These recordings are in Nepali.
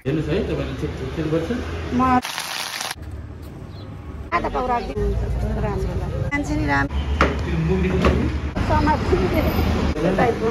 हेर्नुस् है तपाईले चेक गर्छ म आधा पाउ राख्दिनु राम्रो लाग्छ मान्छे नि राम्रो त्यो मुगीको समाज टाइपको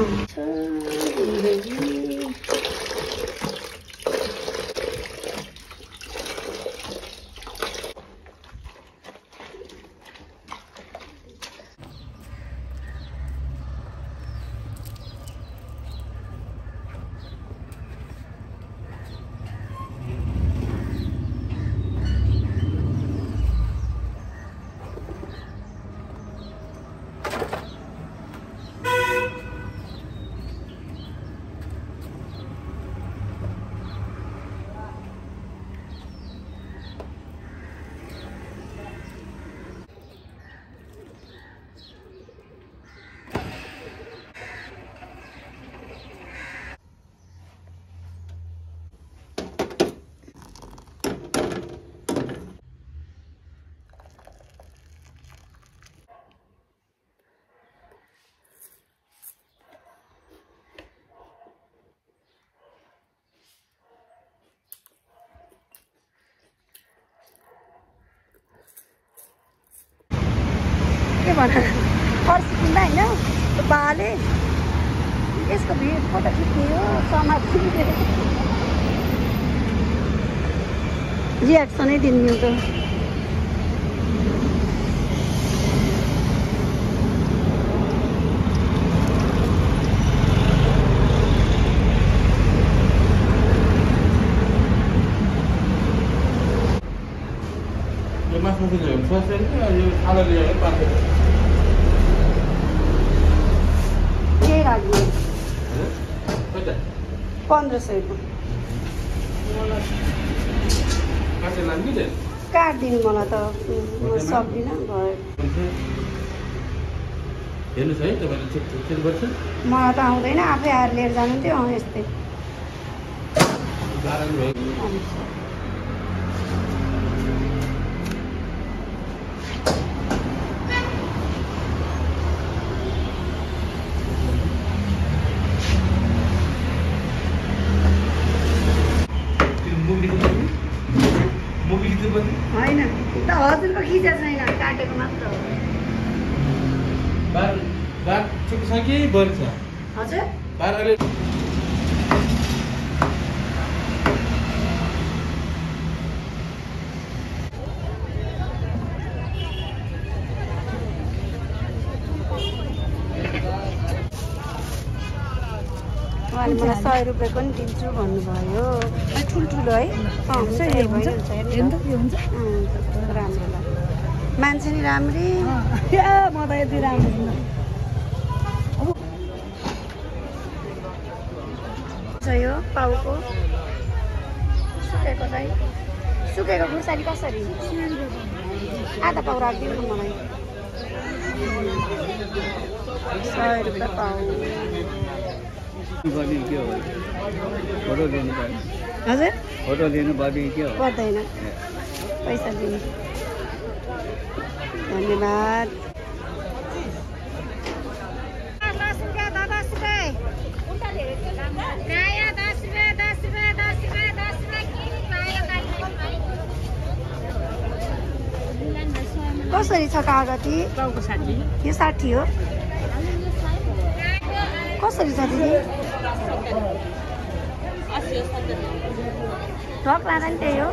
के भन पर्सि किन्दा होइन त्यो बाले यसको भिड फोटो खिच्ने हो समाज रियाक्सनै दिनु त यो मासु किन्यो भने 600 यो छाला ल्याएर 500 के राख्ने कता 1500 को काटे लान्छु नि काट्दिनु मलाई त म सक्दिनँ भयो हेर्नुस् है तपाईले चेक गर्छ मलाई त आउँदैन आफै आएर लिएर जानुहुन्थ्यो यस्तै गाह्रो भयो होइन त हजुरको खिचा छैन काटेको मात्र हो बार ठिक छ कि बढ्छ हजुर बारले उहाँले मलाई 100 रुपियाँको नि दिन्छु भन्नुभयो ठुल्ठुलो है हुन्छ राम्रो लाग्यो मान्छे नि राम्री म त यति राम्रो यो पाउको सुकेको चाहिँ सुकेको खुर्सानी कसरी आधा पाउ राखिदिनु न मलाई 100 रुपियाँ पाउ फोटो लिनु पर्ने हजुर फोटो लिनु पर्ने के हो पर्दैन पैसा दिनु धन्यवाद कसरी छ कागती यो 60 हो कसरी छ दिदी ढक लाँदा नि त्यही हो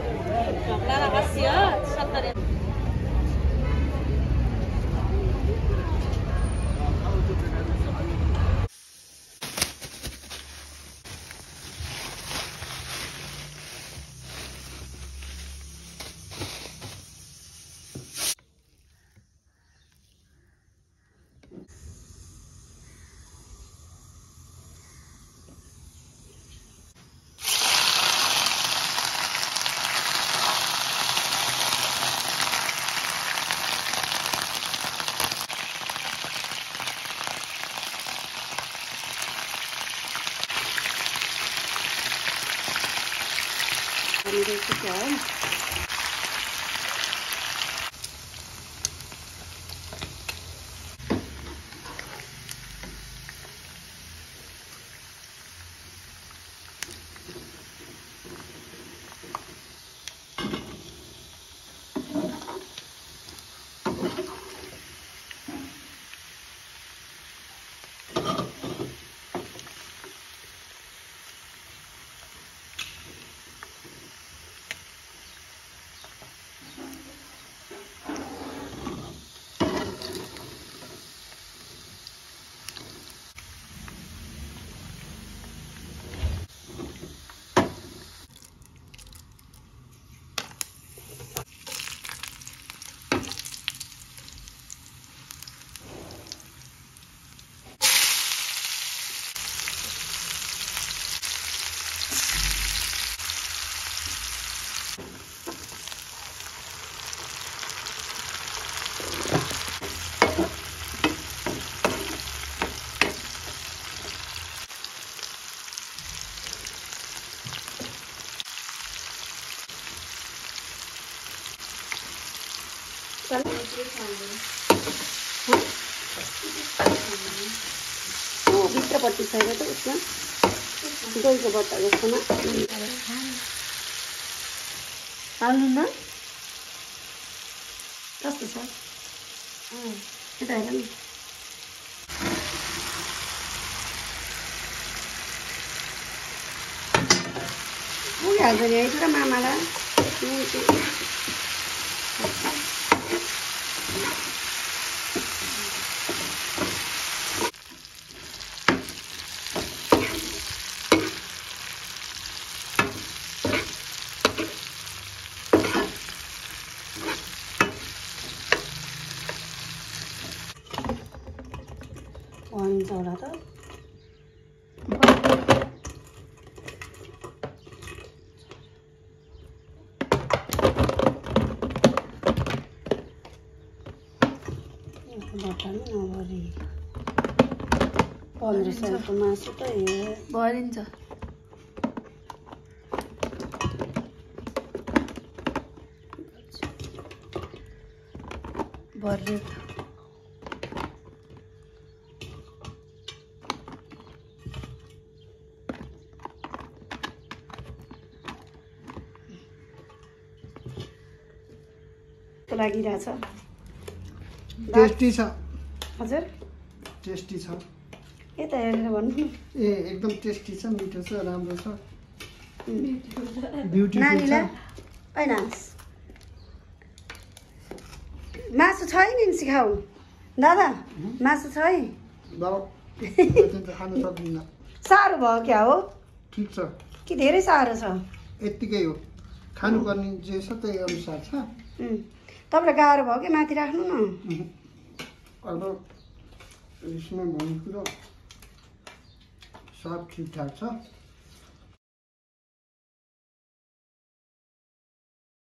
भित्रपट्टि छैन त उसमा दहीको बट्टा जस्तोमा हाल्नु न कस्तो छ यता हेर नि पुगिहाल्छ नि है पुरा मामालाई भनिन्छ होला त बट्टामा नभरि 1500को मासु त भरिन्छ भर्यो लागिरहेछ टेस्टी छ हजुर टेस्टी छ यता हेरेर भन्नु ए एकदम टेस्टी छ मिठो छ राम्रो छ ब्युटिफुल छ नानीलाई होइन मासु छ है नि सिकाऊ दादा मासु छ है बाबु खान सक्दिनँ साह्रो भयो क्या हो ठिक छ कि धेरै साह्रो छ यत्तिकै हो खानुपर्ने जे छ त्यही अनुसार छ तपाईँलाई गाह्रो भयो कि माथि राख्नु न अब यसमा भन्ने कुरो सब ठिकठाक छ